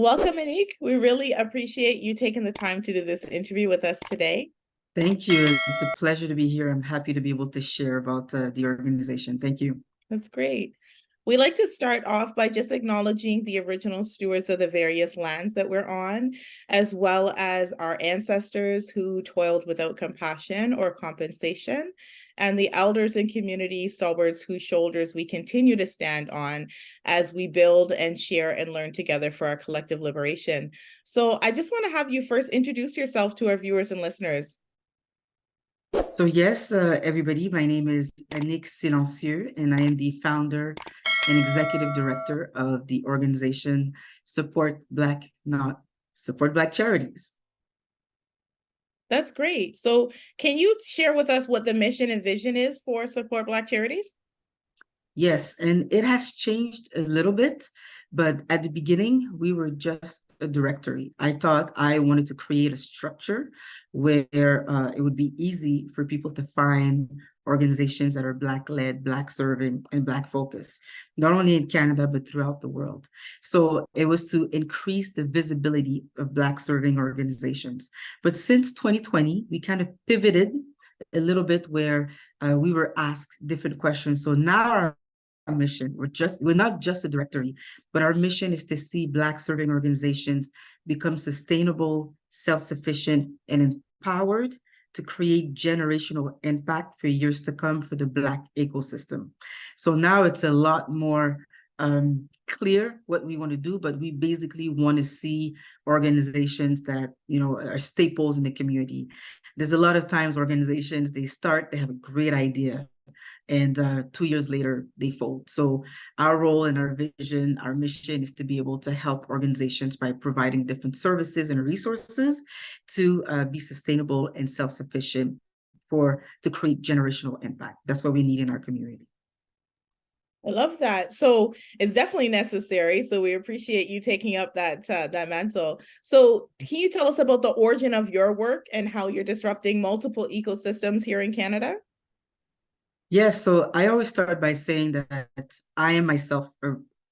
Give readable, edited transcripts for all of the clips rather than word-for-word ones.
Welcome, Anick. We really appreciate you taking the time to do this interview with us today. Thank you. It's a pleasure to be here. I'm happy to be able to share about the organization. Thank you. That's great. We like to start off by just acknowledging the original stewards of the various lands that we're on, as well as our ancestors who toiled without compassion or compensation, and the elders and community stalwarts whose shoulders we continue to stand on as we build and share and learn together for our collective liberation. So I just want to have you first introduce yourself to our viewers and listeners. So yes, everybody, my name is Anick Silencieux, and I am the founder and executive director of the organization Support Black Charities. That's great. So can you share with us what the mission and vision is for Support Black Charities? Yes, and it has changed a little bit, but at the beginning, we were just a directory. I thought I wanted to create a structure where it would be easy for people to find organizations that are Black-led, Black-serving, and Black-focused, not only in Canada, but throughout the world. So it was to increase the visibility of Black-serving organizations. But since 2020, we kind of pivoted a little bit where we were asked different questions. So now our mission, we're not just a directory, but our mission is to see Black serving organizations become sustainable, self-sufficient, and empowered to create generational impact for years to come for the Black ecosystem. So now it's a lot more clear what we want to do, but we basically want to see organizations that, are staples in the community. There's a lot of times organizations, they have a great idea, and 2 years later they fold. So our role and our vision, our mission is to be able to help organizations by providing different services and resources to be sustainable and self-sufficient to create generational impact. That's what we need in our community. I love that. So it's definitely necessary. So we appreciate you taking up that mantle. So can you tell us about the origin of your work and how you're disrupting multiple ecosystems here in Canada? Yes, so I always start by saying that I am myself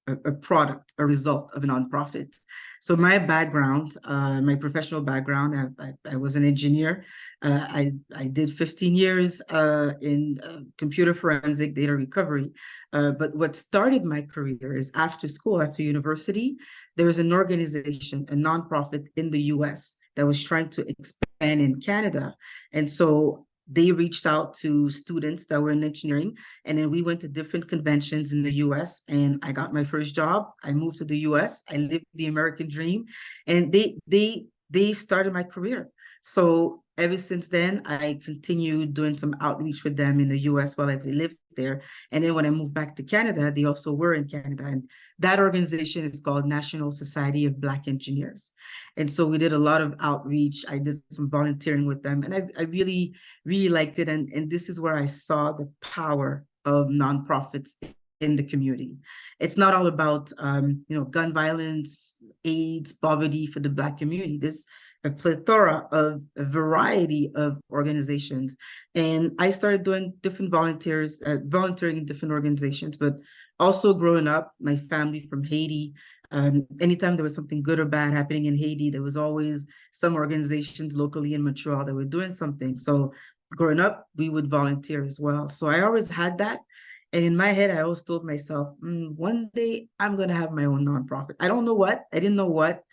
a product, a result of a nonprofit. So my background, my professional background, I was an engineer. I did 15 years in computer forensic data recovery. But what started my career is after school, after university, there was an organization, a nonprofit in the US that was trying to expand in Canada. And so they reached out to students that were in engineering, and then we went to different conventions in the US, and I got my first job. I moved to the US. I lived the American dream, and they started my career. So ever since then, I continued doing some outreach with them in the US while I lived there. And then when I moved back to Canada, they also were in Canada. And that organization is called National Society of Black Engineers. And so we did a lot of outreach. I did some volunteering with them, and I really, really liked it. And this is where I saw the power of nonprofits in the community. It's not all about gun violence, AIDS, poverty for the Black community. There's a plethora of a variety of organizations. And I started doing different volunteering in different organizations, but also growing up, my family from Haiti, anytime there was something good or bad happening in Haiti, there was always some organizations locally in Montreal that were doing something. So growing up, we would volunteer as well. So I always had that. And in my head, I always told myself, one day I'm going to have my own nonprofit. I don't know what. I didn't know what.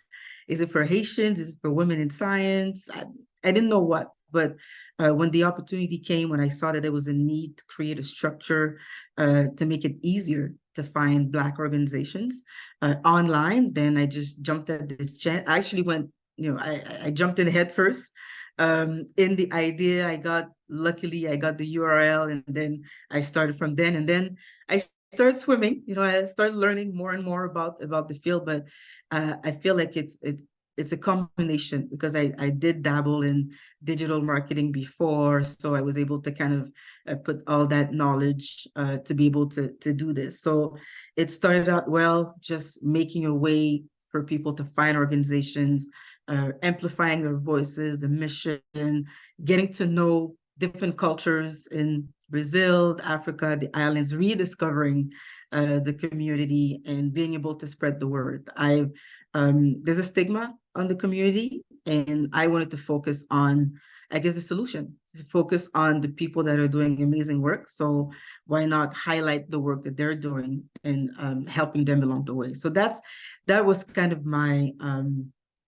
Is it for Haitians? Is it for women in science? I didn't know what. But when the opportunity came, when I saw that there was a need to create a structure to make it easier to find Black organizations online, then I just jumped at this chance. I actually went, I jumped in head first in the idea. Luckily, I got the URL, and then I started from then. And then I started swimming. I started learning more and more about the field. But I feel like it's a combination, because I did dabble in digital marketing before, so I was able to kind of put all that knowledge to be able to do this. So it started out well, just making a way for people to find organizations, amplifying their voices, the mission, getting to know different cultures in Brazil, Africa, the islands, rediscovering the community and being able to spread the word. There's a stigma on the community, and I wanted to focus on, I guess, the solution, to focus on the people that are doing amazing work. So why not highlight the work that they're doing and helping them along the way? So that was kind of my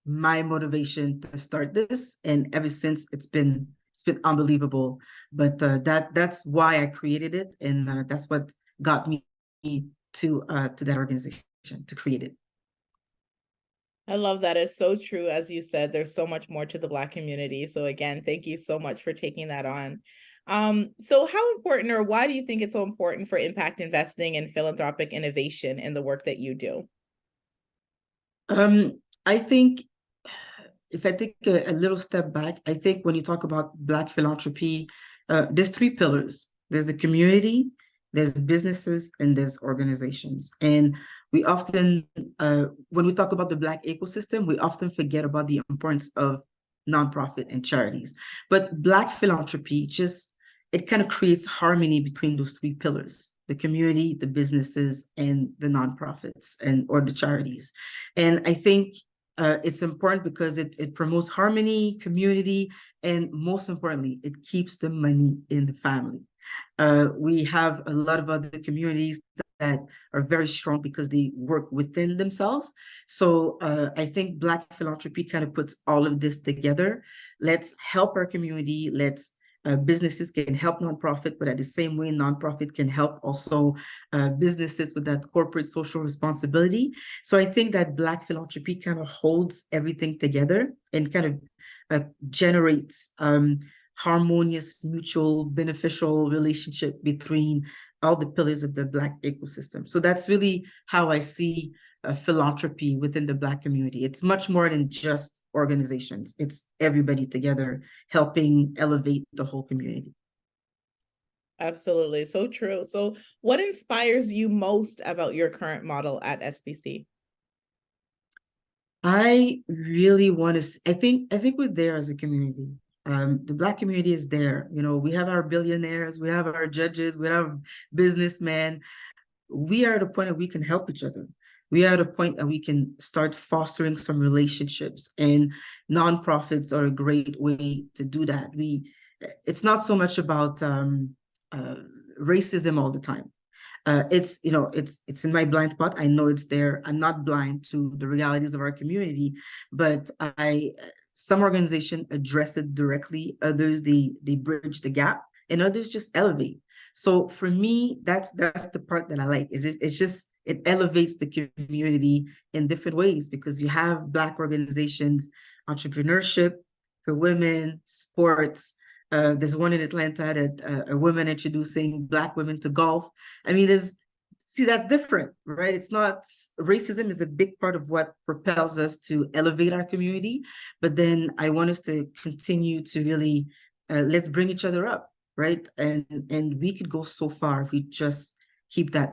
motivation to start this, and ever since it's been unbelievable. But that's why I created it, and that's what got me to that organization, to create it. I love that. It's so true. As you said, there's so much more to the Black community. So again, thank you so much for taking that on. So how important, or why do you think it's so important for impact investing and philanthropic innovation in the work that you do? I think if I take a little step back, I think when you talk about Black philanthropy, there's three pillars. There's a community, there's businesses, and there's organizations. And we often, when we talk about the Black ecosystem, we often forget about the importance of nonprofit and charities. But Black philanthropy it kind of creates harmony between those three pillars: the community, the businesses, and the nonprofits or the charities. And I think it's important because it promotes harmony, community, and most importantly, it keeps the money in the family. We have a lot of other communities that are very strong because they work within themselves. So I think Black philanthropy kind of puts all of this together. Let's help our community. Businesses can help nonprofit, but at the same way, nonprofit can help also businesses with that corporate social responsibility. So I think that Black philanthropy kind of holds everything together and kind of generates harmonious, mutual, beneficial relationship between all the pillars of the Black ecosystem. So that's really how I see philanthropy within the Black community. It's much more than just organizations. It's everybody together helping elevate the whole community. Absolutely. So true. So what inspires you most about your current model at SBC? I really want to, I think we're there as a community. The Black community is there. You know, we have our billionaires, we have our judges, we have businessmen. We are at a point that we can help each other. We are at a point that we can start fostering some relationships, and nonprofits are a great way to do that. It's not so much about uh, racism all the time. It's in my blind spot. I know it's there. I'm not blind to the realities of our community, but some organizations address it directly. Others they bridge the gap, and others just elevate. So for me, that's the part that I like. It's just it elevates the community in different ways because you have Black organizations, entrepreneurship for women, sports. There's one in Atlanta that a woman introducing Black women to golf. I mean, that's different, right? It's not, racism is a big part of what propels us to elevate our community. But then I want us to continue to really, let's bring each other up, right? And we could go so far if we just keep that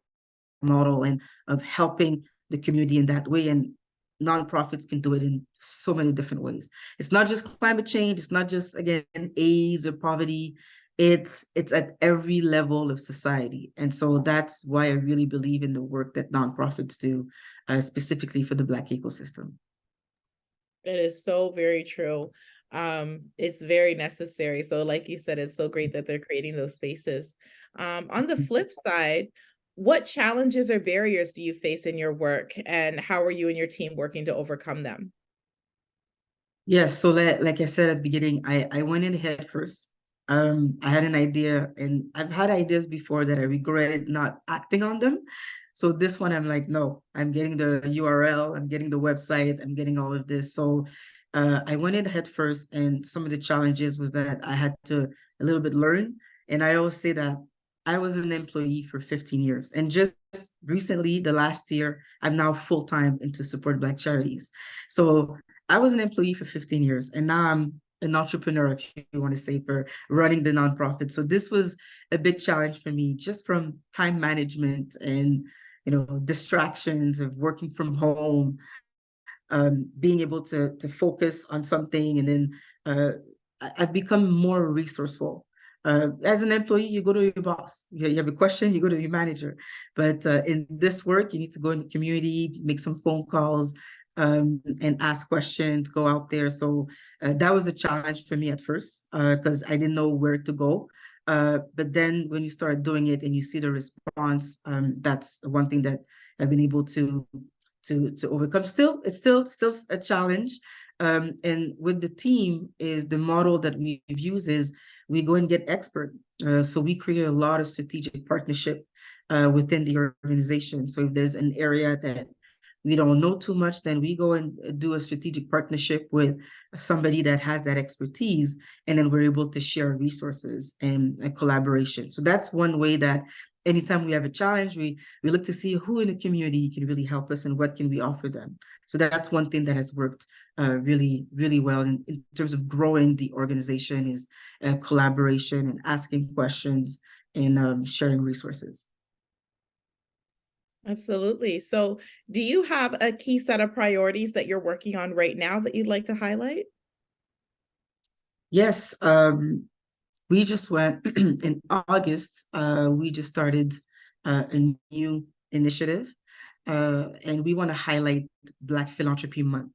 model and of helping the community in that way. And nonprofits can do it in so many different ways. It's not just climate change. It's not just, again, AIDS or poverty. It's at every level of society. And so that's why I really believe in the work that nonprofits do, specifically for the Black ecosystem. It is so very true. It's very necessary. So like you said, it's so great that they're creating those spaces. On the flip side, what challenges or barriers do you face in your work, and how are you and your team working to overcome them? Yes, so like I said at the beginning, I went in head first. I had an idea, and I've had ideas before that I regretted not acting on them. So this one, I'm like, no, I'm getting the URL, I'm getting the website, I'm getting all of this. So I went in head first, and some of the challenges was that I had to a little bit learn. And I always say that I was an employee for 15 years, and just recently, the last year, I'm now full-time into Support Black Charities. So I was an employee for 15 years, and now I'm an entrepreneur, if you want to say, for running the nonprofit. So this was a big challenge for me, just from time management and distractions of working from home, being able to focus on something, and then I've become more resourceful. As an employee, you go to your boss. You have a question, you go to your manager. But in this work, you need to go in the community, make some phone calls, and ask questions, go out there. So that was a challenge for me at first because I didn't know where to go. But then when you start doing it and you see the response, that's one thing that I've been able to overcome. Still, it's still a challenge. And with the team is the model that we've used is we go and get expert. So we create a lot of strategic partnership within the organization. So if there's an area that we don't know too much, then we go and do a strategic partnership with somebody that has that expertise, and then we're able to share resources and a collaboration. So that's one way that anytime we have a challenge, we look to see who in the community can really help us and what can we offer them. So that's one thing that has worked really, really well in terms of growing the organization is collaboration and asking questions and sharing resources. Absolutely. So, do you have a key set of priorities that you're working on right now that you'd like to highlight? Yes, we just went in August. We just started a new initiative, and we want to highlight Black Philanthropy Month.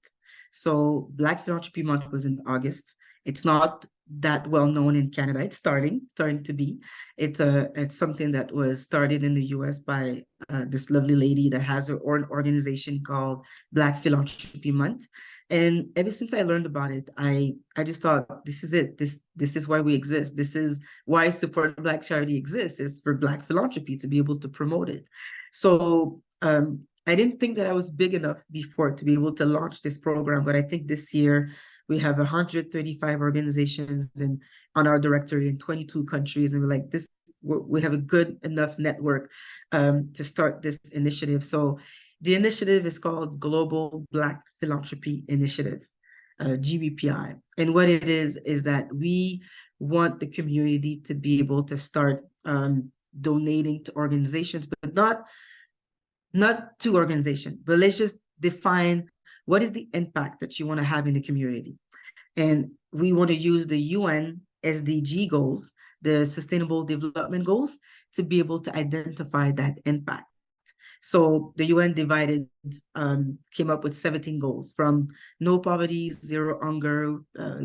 So, Black Philanthropy Month was in August. It's not that well known in Canada. It's starting to be. It's something that was started in the U.S. by this lovely lady that has her own organization called Black Philanthropy Month. And ever since I learned about it, I just thought this is it. This is why we exist. This is why Support Black Charity exists. Is for Black philanthropy to be able to promote it. So I didn't think that I was big enough before to be able to launch this program, but I think this year we have 135 organizations on our directory in 22 countries, and we're like this. We have a good enough network to start this initiative. So the initiative is called Global Black Philanthropy Initiative, GBPI. And what it is that we want the community to be able to start donating to organizations, but not to organization, but let's just define what is the impact that you want to have in the community. And we want to use the UN SDG goals, the Sustainable Development Goals, to be able to identify that impact. So the UN came up with 17 goals from no poverty, zero hunger,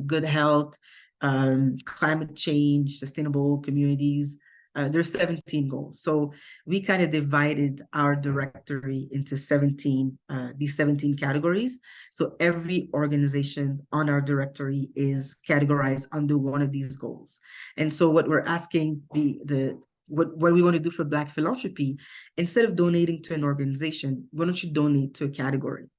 good health, climate change, sustainable communities. There's 17 goals. So we kind of divided our directory into these 17 categories. So every organization on our directory is categorized under one of these goals. And so what we're asking what we want to do for Black philanthropy, instead of donating to an organization, why don't you donate to a category?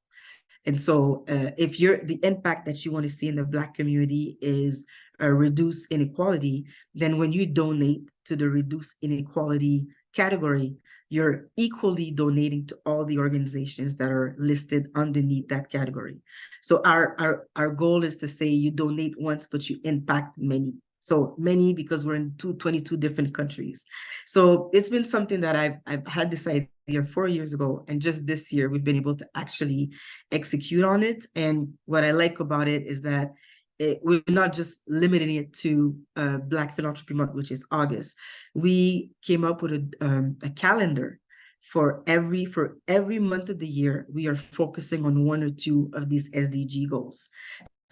And so if the impact that you want to see in the Black community is reduce inequality, then when you donate to the reduce inequality category, you're equally donating to all the organizations that are listed underneath that category. So our goal is to say you donate once, but you impact many. So many because we're in 22 different countries. So it's been something that I've had this idea 4 years ago, and just this year we've been able to actually execute on it. And what I like about it is that we're not just limiting it to Black Philanthropy Month, which is August. We came up with a calendar for every month of the year. We are focusing on one or two of these SDG goals.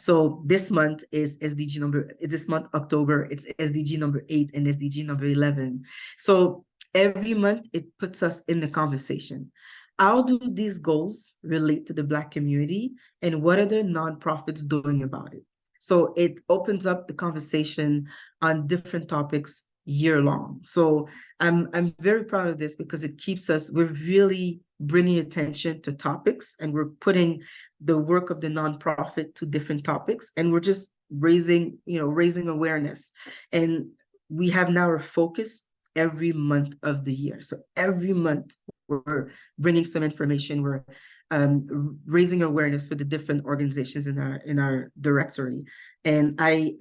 So this month, October, it's SDG number 8 and SDG number 11. So every month it puts us in the conversation. How do these goals relate to the Black community, and what are the nonprofits doing about it? So it opens up the conversation on different topics year long. So I'm very proud of this because it keeps us, we're really bringing attention to topics, and we're putting the work of the nonprofit to different topics, and we're just raising awareness. And we have now a focus every month of the year. So every month we're bringing some information. We're raising awareness for the different organizations in our directory. And I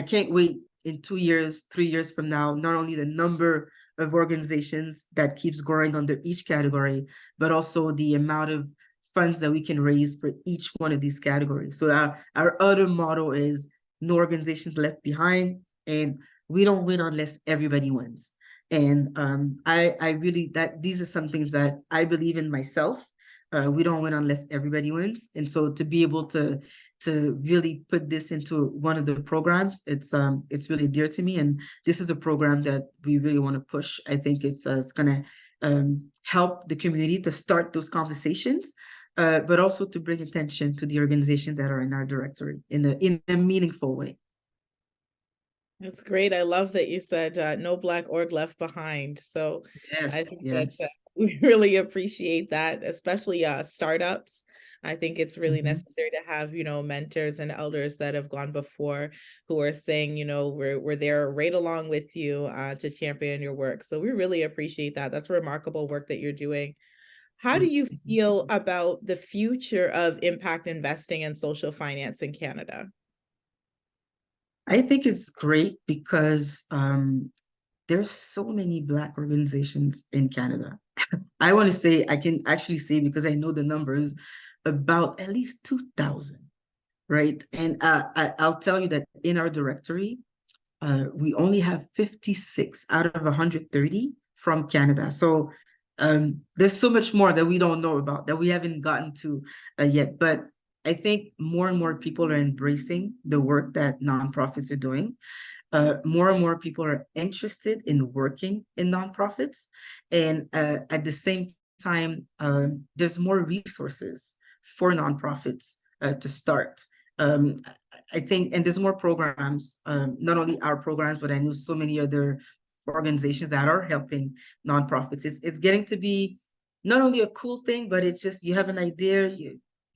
can't wait in 2 years, 3 years from now, not only the number of organizations that keeps growing under each category, but also the amount of funds that we can raise for each one of these categories. So our other motto is no organizations left behind. And we don't win unless everybody wins. And I really, that these are some things that I believe in myself. We don't win unless everybody wins. And so to be able to really put this into one of the programs, it's really dear to me. And this is a program that we really want to push. I think it's gonna help the community to start those conversations, but also to bring attention to the organizations that are in our directory in a meaningful way. That's great. I love that you said no Black org left behind. So I Yes, think that yes. we really appreciate that, especially startups. I think it's really Mhm. necessary to have, mentors and elders that have gone before who are saying, we're there right along with you to champion your work. So we really appreciate that. That's remarkable work that you're doing. How do you Mhm. feel about the future of impact investing and social finance in Canada? I think it's great because there's so many Black organizations in Canada. I want to say, I can actually say, because I know the numbers, about at least 2,000, right? And I'll tell you that in our directory, we only have 56 out of 130 from Canada. So there's so much more that we don't know about, that we haven't gotten to yet. But I think more and more people are embracing the work that nonprofits are doing. More and more people are interested in working in nonprofits. And at the same time, there's more resources for nonprofits to start. Um, I think, and there's more programs, not only our programs, but I know so many other organizations that are helping nonprofits. It's getting to be not only a cool thing, but it's just you have an idea,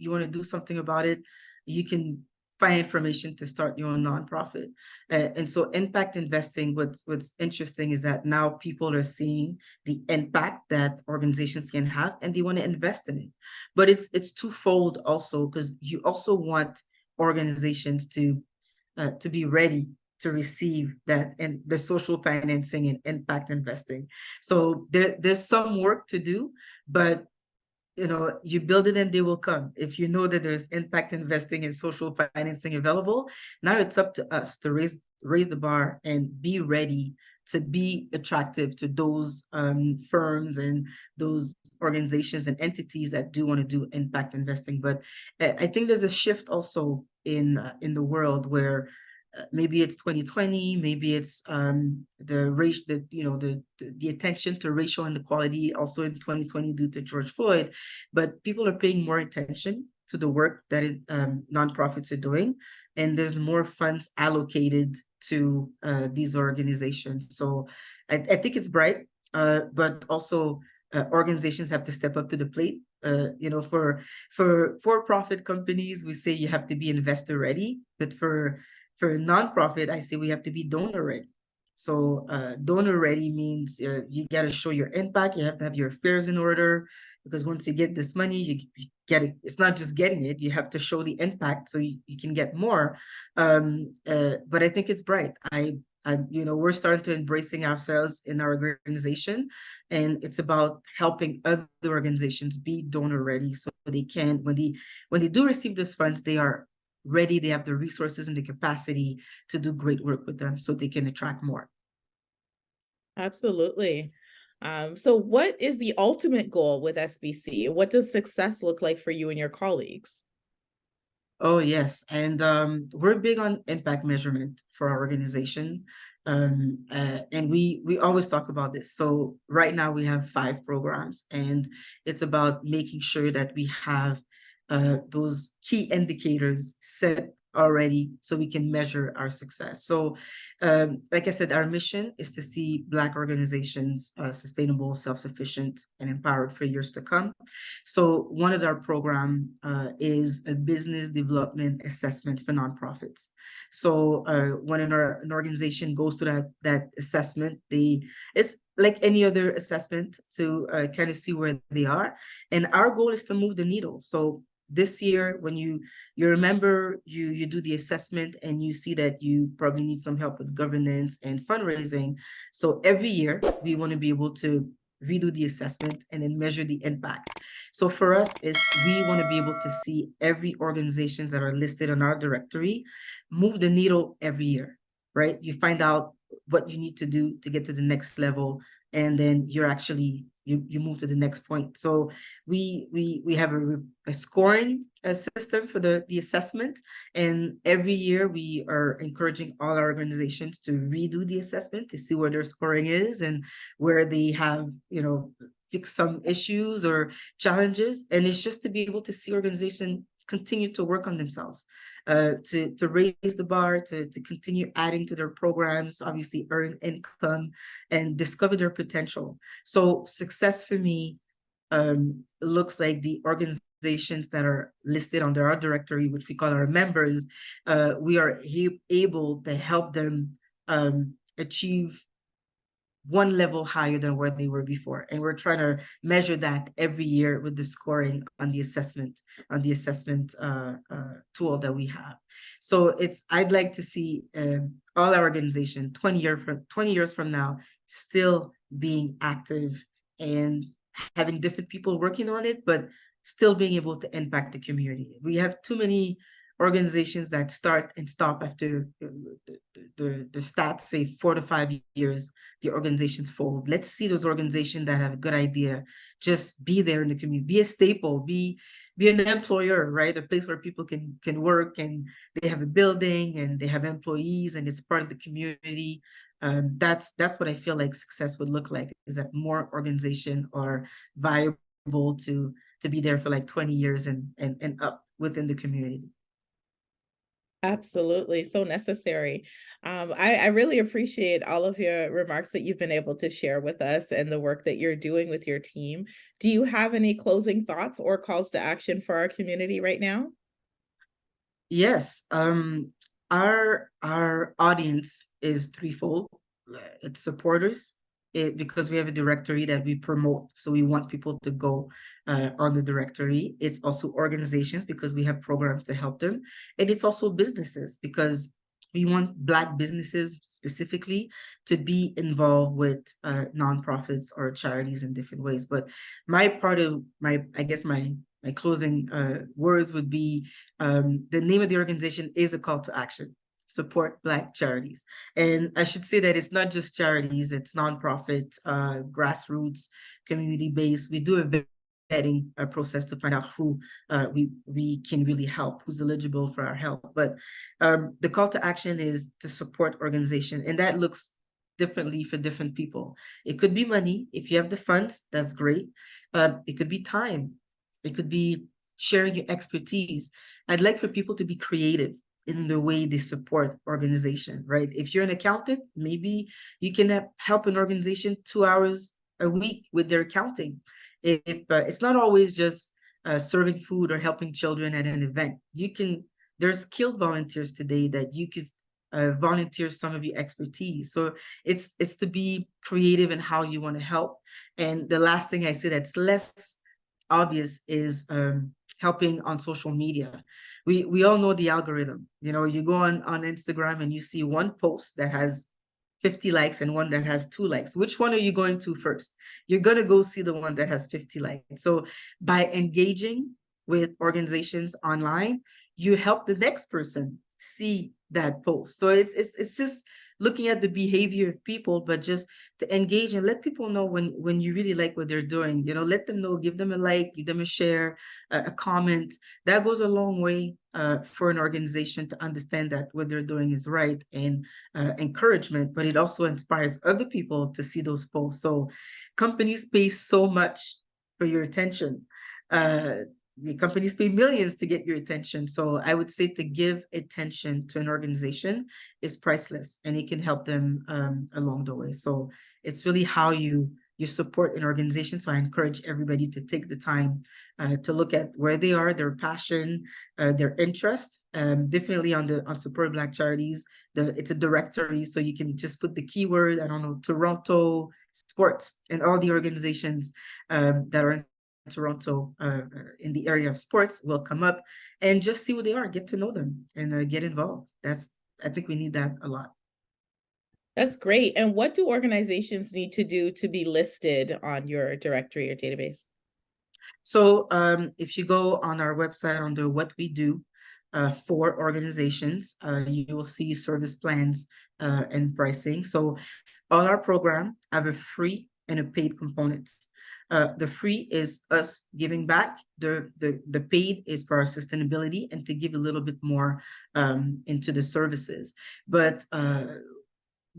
you want to do something about it, you can find information to start your own nonprofit. And so impact investing, what's interesting is that now people are seeing the impact that organizations can have and they want to invest in it. But it's twofold also, because you also want organizations to be ready to receive that and the social financing and impact investing. So there's some work to do, but you build it and they will come. If you know that there's impact investing and social financing available, now it's up to us to raise the bar and be ready to be attractive to those firms and those organizations and entities that do want to do impact investing. But I think there's a shift also in the world where maybe it's 2020, maybe it's the race, the attention to racial inequality also in 2020 due to George Floyd, but people are paying more attention to the work that nonprofits are doing, and there's more funds allocated to these organizations. So I think it's bright, but also organizations have to step up to the plate. For-profit companies, we say you have to be investor ready, but for a nonprofit, I say we have to be donor ready. So donor ready means you got to show your impact. You have to have your affairs in order, because once you get this money, you get it. It's not just getting it. You have to show the impact so you can get more. But I think it's bright. We're starting to embracing ourselves in our organization, and it's about helping other organizations be donor ready so they can, when they do receive those funds, they are ready, they have the resources and the capacity to do great work with them so they can attract more. Absolutely. So what is the ultimate goal with SBC? What does success look like for you and your colleagues? Oh, yes. And we're big on impact measurement for our organization. And we always talk about this. So right now we have 5 programs, and it's about making sure that we have those key indicators set already so we can measure our success. So like I said, our mission is to see Black organizations sustainable, self-sufficient, and empowered for years to come. So one of our program is a business development assessment for nonprofits. So when an organization goes to that assessment, it's like any other assessment to kind of see where they are. And our goal is to move the needle. So this year, when you remember, you do the assessment and you see that you probably need some help with governance and fundraising. So every year we want to be able to redo the assessment and then measure the impact. So for us is we want to be able to see every organizations that are listed on our directory move the needle every year, right? You find out what you need to do to get to the next level, and then you're actually you move to the next point. So we have a scoring system for the assessment, and every year we are encouraging all our organizations to redo the assessment to see where their scoring is and where they have, fix some issues or challenges. And it's just to be able to see organization continue to work on themselves, to raise the bar, to continue adding to their programs, obviously earn income and discover their potential. So success for me looks like the organizations that are listed under our directory, which we call our members. We are able to help them achieve one level higher than where they were before. And we're trying to measure that every year with the scoring on the assessment tool that we have. So I'd like to see all our organization 20 years from now still being active and having different people working on it, but still being able to impact the community. We have too many organizations that start and stop after the stats say 4 to 5 years, the organizations fold. Let's see those organizations that have a good idea, just be there in the community, be a staple, be an employer, right? A place where people can work and they have a building and they have employees and it's part of the community. That's what I feel like success would look like, is that more organization are viable to be there for like 20 years and up within the community. Absolutely, so necessary. I really appreciate all of your remarks that you've been able to share with us and the work that you're doing with your team. Do you have any closing thoughts or calls to action for our community right now? Yes, our audience is threefold. It's supporters, because we have a directory that we promote, so we want people to go on the directory. It's also organizations because we have programs to help them, and it's also businesses because we want Black businesses specifically to be involved with nonprofits or charities in different ways. But my part of my, I guess my closing words would be, the name of the organization is a call to action: support Black charities. And I should say that it's not just charities, it's nonprofit, grassroots, community-based. We do a vetting process to find out who we can really help, who's eligible for our help. But the call to action is to support organization, and that looks differently for different people. It could be money. If you have the funds, that's great. It could be time. It could be sharing your expertise. I'd like for people to be creative in the way they support organization, right? If you're an accountant, maybe you can help an organization 2 hours a week with their accounting. If it's not always just serving food or helping children at an event, there's skilled volunteers today that you could volunteer some of your expertise. So it's to be creative in how you want to help. And the last thing I say that's less obvious is helping on social media. We all know the algorithm. You go on Instagram and you see one post that has 50 likes and one that has 2 likes. Which one are you going to first? You're going to go see the one that has 50 likes. So by engaging with organizations online, you help the next person see that post. So it's just looking at the behavior of people, but just to engage and let people know when you really like what they're doing. Let them know, give them a like, give them a share, a comment. That goes a long way for an organization to understand that what they're doing is right, and encouragement, but it also inspires other people to see those posts. So companies pay so much for your attention. The companies pay millions to get your attention. So I would say to give attention to an organization is priceless, and it can help them along the way. So it's really how you support an organization. So I encourage everybody to take the time to look at where they are, their passion, their interest. Definitely on Support Black Charities, it's a directory, so you can just put the keyword, I don't know, Toronto sports, and all the organizations that are in Toronto in the area of sports will come up, and just see who they are, get to know them, and get involved. I think we need that a lot. That's great. And what do organizations need to do to be listed on your directory or database? So if you go on our website under what we do, for organizations. You will see service plans and pricing. So all our program have a free and a paid component. The free is us giving back. The paid is for our sustainability and to give a little bit more into the services. But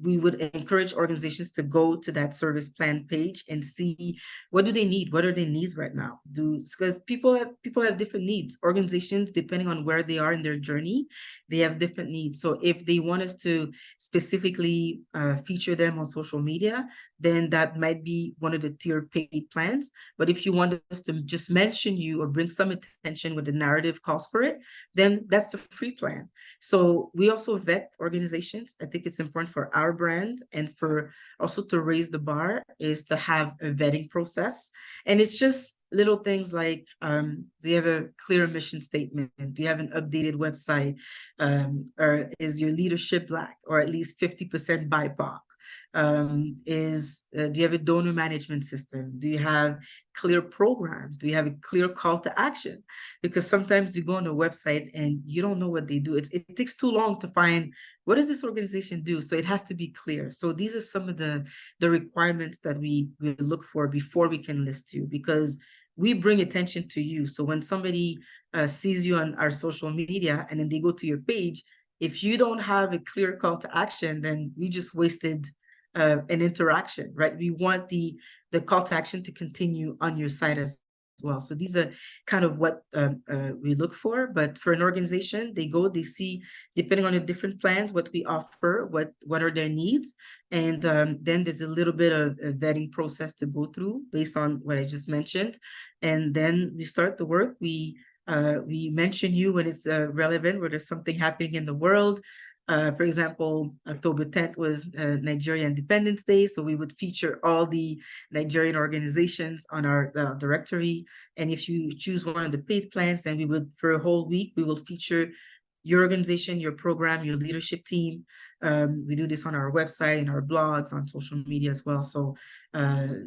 we would encourage organizations to go to that service plan page and see what do they need, what are their needs right now. Because people have different needs. Organizations, depending on where they are in their journey, they have different needs. So if they want us to specifically feature them on social media, then that might be one of the tier paid plans. But if you want us to just mention you or bring some attention with the narrative calls for it, then that's a free plan. So we also vet organizations. I think it's important for our brand and for also to raise the bar is to have a vetting process. And it's just little things like, do you have a clear mission statement? Do you have an updated website? Or is your leadership Black or at least 50% BIPOC? Do you have a donor management system? Do you have clear programs? Do you have a clear call to action? Because sometimes you go on a website and you don't know what they do. It takes too long to find what does this organization do? So it has to be clear. So these are some of the requirements that we look for before we can list you, because we bring attention to you. So when somebody sees you on our social media and then they go to your page, if you don't have a clear call to action, then we just wasted an interaction, right? We want the call to action to continue on your site as well. So these are kind of what we look for. But for an organization, they go, they see, depending on the different plans, what we offer, what are their needs. And then there's a little bit of a vetting process to go through based on what I just mentioned. And then we start the work. We mention you when it's relevant, where there's something happening in the world. For example, October 10th was Nigeria Independence Day, so we would feature all the Nigerian organizations on our directory. And if you choose one of the paid plans, then we would, for a whole week, we will feature your organization, your program, your leadership team. We do this on our website, in our blogs, on social media as well. So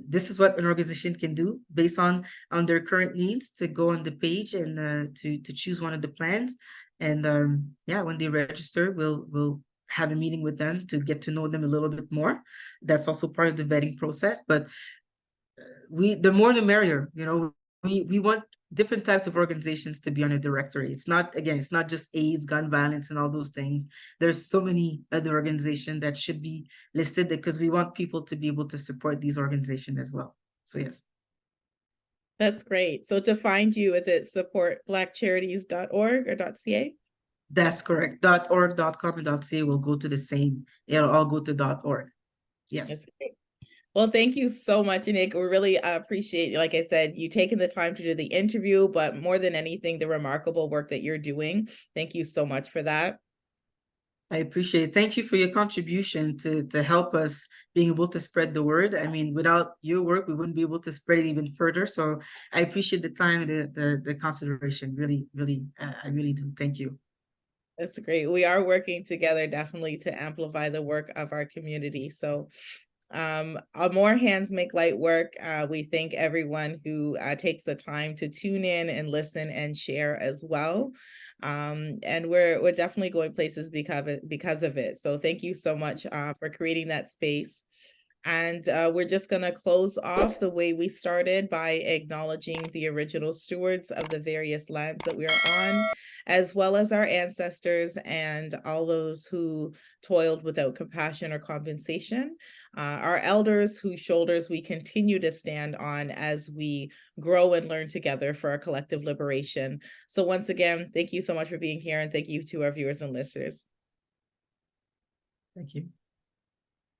this is what an organization can do based on their current needs, to go on the page and to choose one of the plans. And yeah, when they register, we'll have a meeting with them to get to know them a little bit more. That's also part of the vetting process. But the more the merrier. We want different types of organizations to be on a directory. It's not just AIDS, gun violence, and all those things. There's so many other organizations that should be listed, because we want people to be able to support these organizations as well. So yes. That's great. So to find you, is it supportblackcharities.org or .ca? That's correct. .org, .com, and .ca will go to the same. It'll all go to .org. Yes. That's great. Well, thank you so much, Anick. We really appreciate, like I said, you taking the time to do the interview, but more than anything, the remarkable work that you're doing. Thank you so much for that. I appreciate it. Thank you for your contribution to help us being able to spread the word. I mean, without your work, we wouldn't be able to spread it even further. So I appreciate the time, the consideration. Really, really, I really do. Thank you. That's great. We are working together definitely to amplify the work of our community. So more hands make light work. We thank everyone who takes the time to tune in and listen and share as well. And we're definitely going places because of it. So thank you so much for creating that space. And we're just going to close off the way we started by acknowledging the original stewards of the various lands that we are on, as well as our ancestors and all those who toiled without compassion or compensation, our elders whose shoulders we continue to stand on as we grow and learn together for our collective liberation. So once again, thank you so much for being here, and thank you to our viewers and listeners. Thank you.